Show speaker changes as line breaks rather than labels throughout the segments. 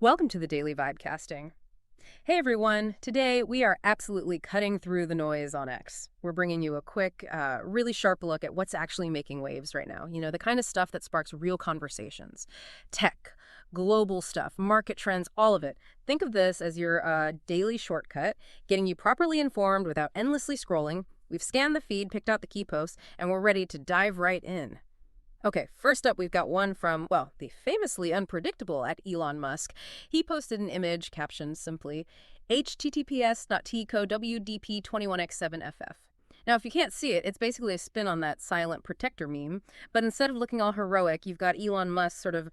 Welcome to the Daily Vibecasting. Hey everyone, today we are absolutely cutting through the noise on X. We're bringing you a quick, really sharp look at what's actually making waves right now. You know, the kind of stuff that sparks real conversations. Tech, global stuff, market trends, all of it. Think of this as your daily shortcut, getting you properly informed without endlessly scrolling. We've scanned the feed, picked out the key posts, and we're ready to dive right in. Okay, first up, we've got one from, well, the famously unpredictable at Elon Musk. He posted an image captioned simply, https.tcowdp21x7ff. Now, if you can't see it, it's basically a spin on that silent protector meme, but instead of looking all heroic, you've got Elon Musk sort of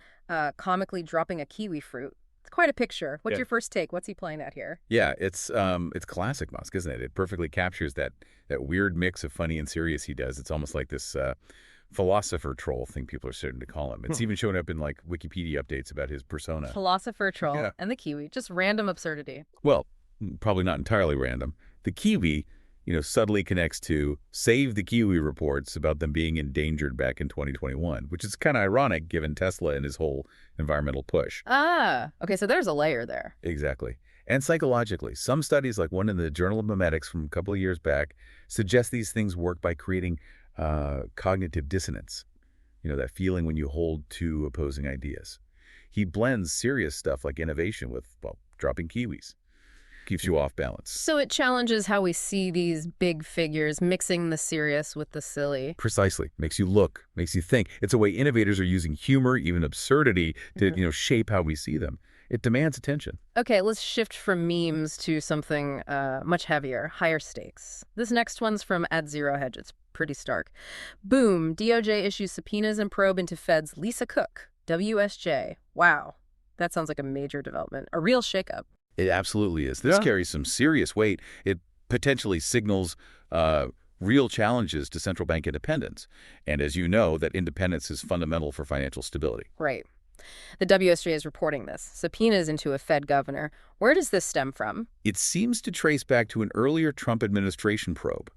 comically dropping a kiwi fruit. It's quite a picture. What's your first take? What's he playing at here?
Yeah, it's classic Musk, isn't it? It perfectly captures that weird mix of funny and serious he does. It's almost like this philosopher troll thing people are starting to call him. It's even showing up in like Wikipedia updates about his persona.
Philosopher troll and the kiwi, just random absurdity.
Well, probably not entirely random. The kiwi, subtly connects to Save the Kiwi reports about them being endangered back in 2021, which is kind of ironic given Tesla and his whole environmental push.
Ah, okay, so there's a layer there.
Exactly. And psychologically, some studies, like one in the Journal of Memetics from a couple of years back, suggest these things work by creating cognitive dissonance, that feeling when you hold two opposing ideas. He blends serious stuff like innovation with, well, dropping kiwis. Keeps you off balance.
So it challenges how we see these big figures, mixing the serious with the silly.
Precisely. Makes you look, makes you think. It's a way innovators are using humor, even absurdity, to shape how we see them. It demands attention.
Okay, let's shift from memes to something much heavier, higher stakes. This next one's from @ZeroHedge. It's pretty stark. Boom, DOJ issues subpoenas and probe into Fed's Lisa Cook, WSJ. Wow, that sounds like a major development, a real shakeup.
It absolutely is. This carries some serious weight. It potentially signals real challenges to central bank independence. And as you know, that independence is fundamental for financial stability.
Right. The WSJ is reporting this. Subpoenas into a Fed governor. Where does this stem from?
It seems to trace back to an earlier Trump administration probe,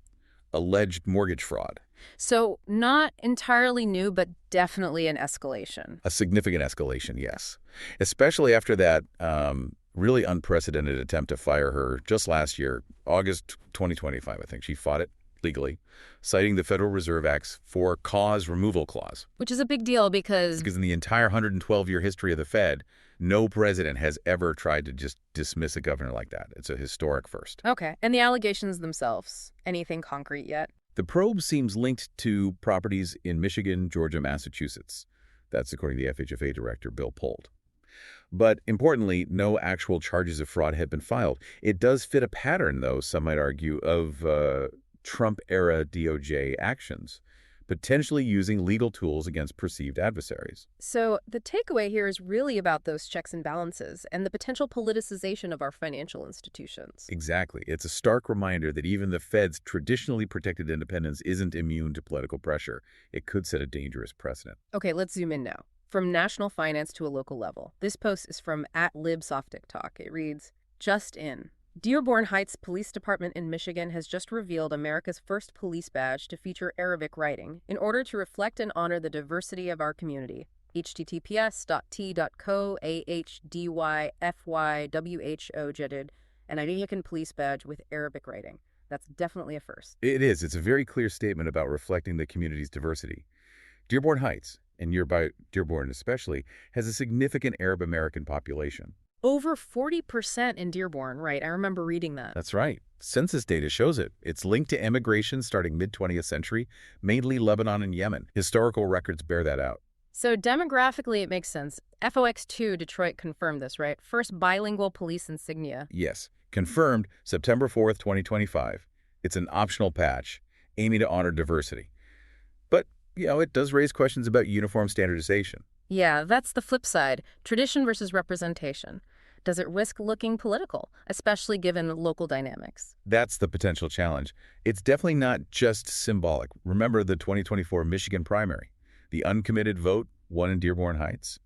alleged mortgage fraud.
So not entirely new, but definitely an escalation.
A significant escalation, yes. Especially after that really unprecedented attempt to fire her just last year, August 2025, I think. She fought it legally, citing the Federal Reserve Act's for cause removal clause.
Which is a big deal because
in the entire 112-year history of the Fed, no president has ever tried to just dismiss a governor like that. It's a historic first.
Okay. And the allegations themselves, anything concrete yet?
The probe seems linked to properties in Michigan, Georgia, Massachusetts. That's according to the FHFA director, Bill Polt. But importantly, no actual charges of fraud had been filed. It does fit a pattern, though, some might argue, of Trump-era DOJ actions, potentially using legal tools against perceived adversaries.
So the takeaway here is really about those checks and balances and the potential politicization of our financial institutions.
Exactly. It's a stark reminder that even the Fed's traditionally protected independence isn't immune to political pressure. It could set a dangerous precedent.
Okay, let's zoom in now. From national finance to a local level. This post is from @LibSofTikTok. It reads, just in. Dearborn Heights Police Department in Michigan has just revealed America's first police badge to feature Arabic writing in order to reflect and honor the diversity of our community. https.t.co.ahdYfywho an American police badge with Arabic writing. That's definitely a first.
It is. It's a very clear statement about reflecting the community's diversity. Dearborn Heights, and nearby Dearborn especially, has a significant Arab American population.
Over 40% in Dearborn, right? I remember reading that.
That's right. Census data shows it. It's linked to immigration starting mid-20th century, mainly Lebanon and Yemen. Historical records bear that out.
So demographically, it makes sense. FOX2 Detroit confirmed this, right? First bilingual police insignia.
Yes. Confirmed September 4th, 2025. It's an optional patch aiming to honor diversity. But, it does raise questions about uniform standardization.
Yeah, that's the flip side. Tradition versus representation. Does it risk looking political, especially given local dynamics?
That's the potential challenge. It's definitely not just symbolic. Remember the 2024 Michigan primary. The uncommitted vote won in Dearborn Heights.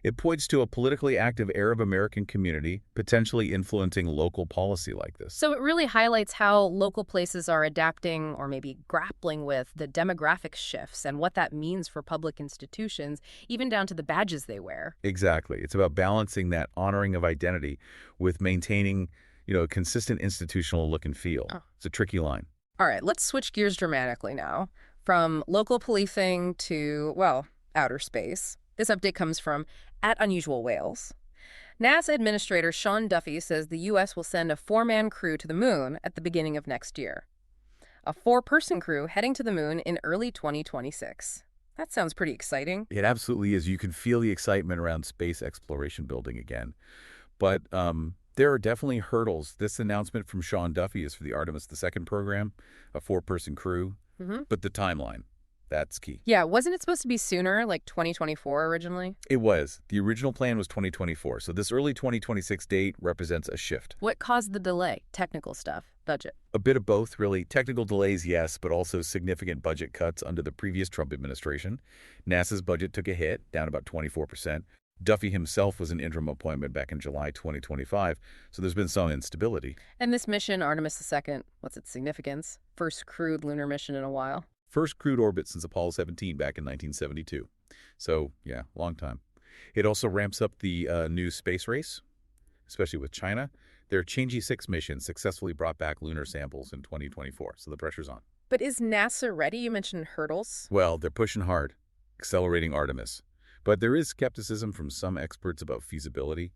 It points to a politically active Arab American community potentially influencing local policy like this.
So it really highlights how local places are adapting or maybe grappling with the demographic shifts and what that means for public institutions, even down to the badges they wear.
Exactly. It's about balancing that honoring of identity with maintaining, a consistent institutional look and feel.
Oh.
It's a tricky line.
All right, let's switch gears dramatically now from local policing to, well, outer space. This update comes from @UnusualWhales. NASA Administrator Sean Duffy says the U.S. will send a 4-man crew to the moon at the beginning of next year. A 4-person crew heading to the moon in early 2026. That sounds pretty exciting.
It absolutely is. You can feel the excitement around space exploration building again. But there are definitely hurdles. This announcement from Sean Duffy is for the Artemis II program, a 4-person crew. But the timeline, that's key.
Yeah, wasn't it supposed to be sooner, like 2024 originally?
It was. The original plan was 2024, so this early 2026 date represents a shift.
What caused the delay? Technical stuff, budget.
A bit of both, really. Technical delays, yes, but also significant budget cuts under the previous Trump administration. NASA's budget took a hit, down about 24%. Duffy himself was an interim appointment back in July 2025, so there's been some instability.
And this mission, Artemis II, what's its significance? First crewed lunar mission in a while.
First crewed orbit since Apollo 17 back in 1972. So, yeah, long time. It also ramps up the new space race, especially with China. Their Chang'e 6 mission successfully brought back lunar samples in 2024, so the pressure's on.
But is NASA ready? You mentioned hurdles.
Well, they're pushing hard, accelerating Artemis. But there is skepticism from some experts about feasibility.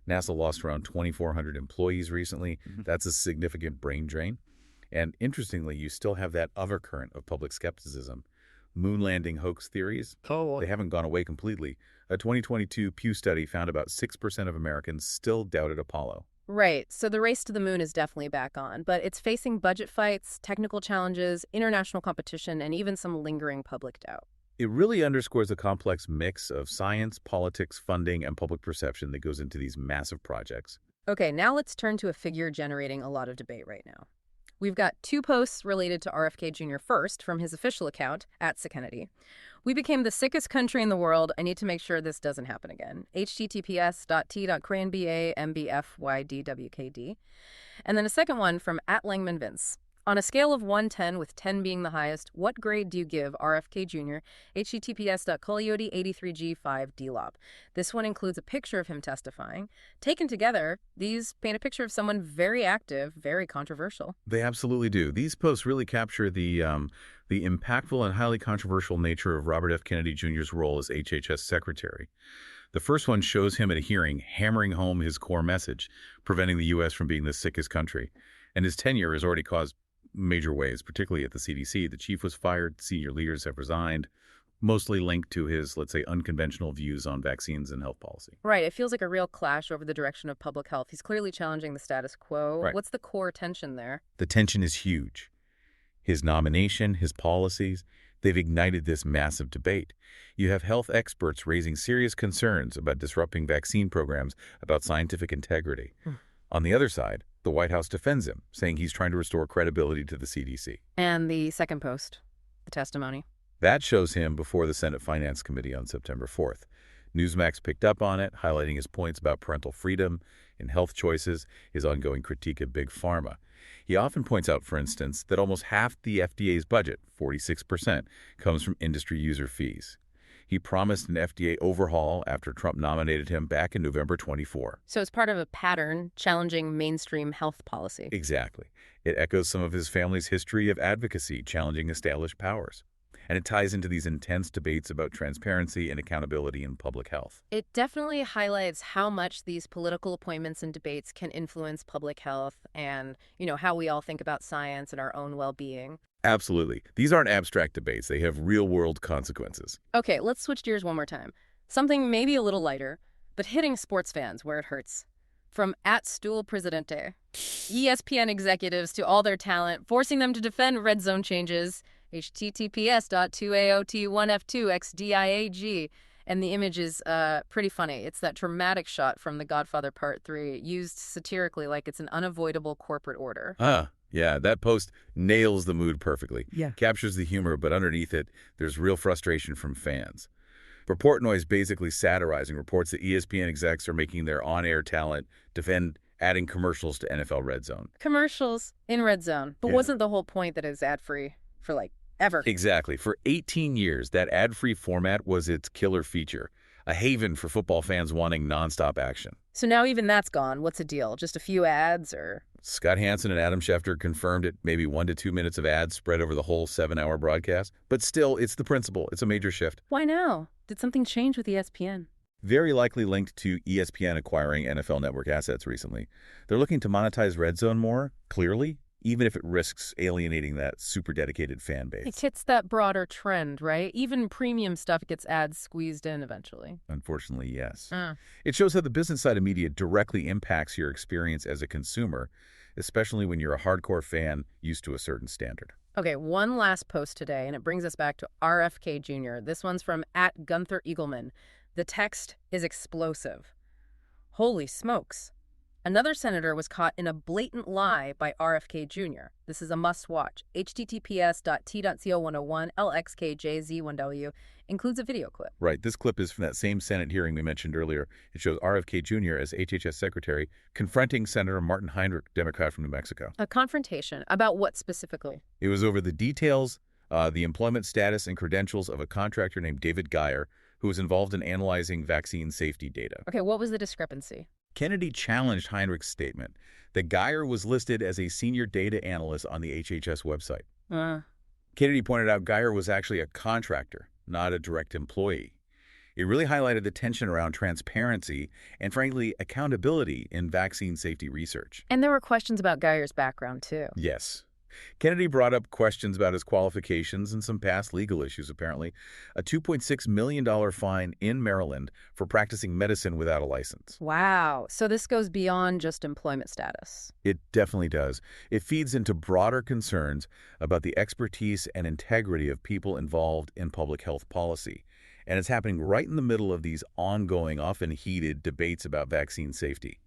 NASA lost around 2,400 employees recently. That's a significant brain drain. And interestingly, you still have that other current of public skepticism. Moon landing hoax theories, they haven't gone away completely. A 2022 Pew study found about 6% of Americans still doubted Apollo.
Right, so the race to the moon is definitely back on, but it's facing budget fights, technical challenges, international competition, and even some lingering public doubt.
It really underscores a complex mix of science, politics, funding, and public perception that goes into these massive projects.
Okay, now let's turn to a figure generating a lot of debate right now. We've got 2 posts related to RFK Jr. First, from his official account, @SecKennedy. We became the sickest country in the world. I need to make sure this doesn't happen again. https://t.cranba.mbfydwkd. And then a second one from @LangmanVince. On a scale of 1 to 10, with 10 being the highest, what grade do you give RFK Jr.? https://coyote83g5dlop. This one includes a picture of him testifying. Taken together, these paint a picture of someone very active, very controversial.
They absolutely do. These posts really capture the impactful and highly controversial nature of Robert F. Kennedy Jr.'s role as HHS Secretary. The first one shows him at a hearing hammering home his core message, preventing the U.S. from being the sickest country. And his tenure has already caused major waves, particularly at the CDC. The chief was fired, senior leaders have resigned, mostly linked to his, let's say, unconventional views on vaccines and health policy.
Right. It feels like a real clash over the direction of public health. He's clearly challenging the status quo.
Right.
What's the core tension there?
The tension is huge. His nomination, his policies, they've ignited this massive debate. You have health experts raising serious concerns about disrupting vaccine programs, about scientific integrity. On the other side, the White House defends him, saying he's trying to restore credibility to the CDC.
And the second post, the testimony.
That shows him before the Senate Finance Committee on September 4th. Newsmax picked up on it, highlighting his points about parental freedom and health choices, his ongoing critique of Big Pharma. He often points out, for instance, that almost half the FDA's budget, 46%, comes from industry user fees. He promised an FDA overhaul after Trump nominated him back in November 24.
So it's part of a pattern challenging mainstream health policy.
Exactly. It echoes some of his family's history of advocacy, challenging established powers. And it ties into these intense debates about transparency and accountability in public health.
It definitely highlights how much these political appointments and debates can influence public health and, how we all think about science and our own well-being.
Absolutely. These aren't abstract debates. They have real-world consequences.
Okay, let's switch gears one more time. Something maybe a little lighter, but hitting sports fans where it hurts. From @StoolPresidente, ESPN executives to all their talent, forcing them to defend RedZone changes, https://2AOT1F2XDIAG. And the image is pretty funny. It's that dramatic shot from The Godfather Part 3, used satirically like it's an unavoidable corporate order.
Yeah, that post nails the mood perfectly.
Yeah.
Captures the humor, but underneath it, there's real frustration from fans. Report noise basically satirizing reports that ESPN execs are making their on-air talent defend adding commercials to NFL RedZone.
Commercials in RedZone. But
Yeah.
wasn't the whole point that it's ad-free for, like, ever?
Exactly. For 18 years, that ad-free format was its killer feature, a haven for football fans wanting nonstop action.
So now even that's gone. What's the deal? Just a few ads or...
Scott Hansen and Adam Schefter confirmed it, maybe 1 to 2 minutes of ads spread over the whole 7-hour broadcast. But still, it's the principle. It's a major shift.
Why now? Did something change with ESPN?
Very likely linked to ESPN acquiring NFL Network assets recently. They're looking to monetize RedZone more, clearly, even if it risks alienating that super dedicated fan base.
It hits that broader trend, right? Even premium stuff gets ads squeezed in eventually.
Unfortunately, yes. It shows how the business side of media directly impacts your experience as a consumer, especially when you're a hardcore fan used to a certain standard.
Okay, one last post today, and it brings us back to RFK Jr. This one's from @GuntherEagleman. The text is explosive. Holy smokes. Another senator was caught in a blatant lie by RFK Jr. This is a must-watch. https://t.co101/LXKJZ1W includes a video clip.
Right. This clip is from that same Senate hearing we mentioned earlier. It shows RFK Jr. as HHS Secretary confronting Senator Martin Heinrich, Democrat from New Mexico.
A confrontation. About what specifically?
It was over the details, the employment status and credentials of a contractor named David Geyer, who was involved in analyzing vaccine safety data.
Okay, what was the discrepancy?
Kennedy challenged Heinrich's statement that Geyer was listed as a senior data analyst on the HHS website. Kennedy pointed out Geyer was actually a contractor, not a direct employee. It really highlighted the tension around transparency and, frankly, accountability in vaccine safety research.
And there were questions about Geyer's background, too.
Yes. Kennedy brought up questions about his qualifications and some past legal issues, apparently. A $2.6 million fine in Maryland for practicing medicine without a license.
Wow. So this goes beyond just employment status.
It definitely does. It feeds into broader concerns about the expertise and integrity of people involved in public health policy. And it's happening right in the middle of these ongoing, often heated debates about vaccine safety.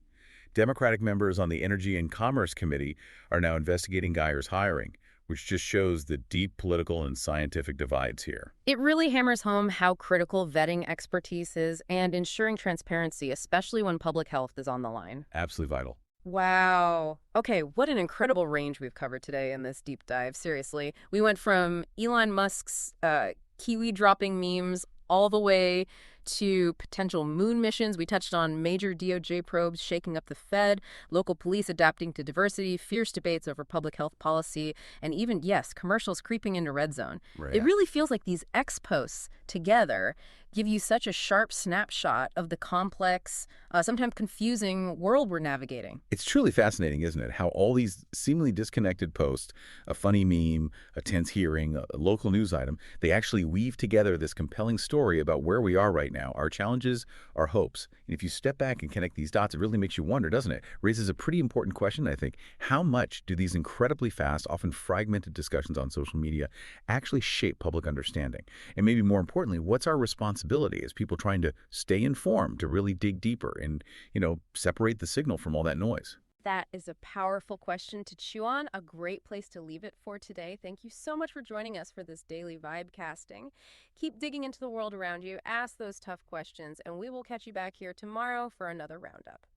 Democratic members on the Energy and Commerce Committee are now investigating Geyer's hiring, which just shows the deep political and scientific divides here.
It really hammers home how critical vetting expertise is and ensuring transparency, especially when public health is on the line.
Absolutely vital.
Wow. Okay, what an incredible range we've covered today in this deep dive. Seriously. We went from Elon Musk's kiwi-dropping memes all the way to potential moon missions. We touched on major DOJ probes shaking up the Fed, local police adapting to diversity, fierce debates over public health policy, and even, yes, commercials creeping into RedZone.
Right.
It really feels like these X posts together give you such a sharp snapshot of the complex, sometimes confusing world we're navigating.
It's truly fascinating, isn't it, how all these seemingly disconnected posts, a funny meme, a tense hearing, a local news item, they actually weave together this compelling story about where we are right now, our challenges, our hopes. And if you step back and connect these dots, it really makes you wonder, doesn't it? Raises a pretty important question, I think. How much do these incredibly fast, often fragmented discussions on social media actually shape public understanding? And maybe more importantly, what's our responsibility as people trying to stay informed, to really dig deeper and, separate the signal from all that noise?
That is a powerful question to chew on. A great place to leave it for today. Thank you so much for joining us for this daily vibe casting. Keep digging into the world around you, ask those tough questions, and we will catch you back here tomorrow for another roundup.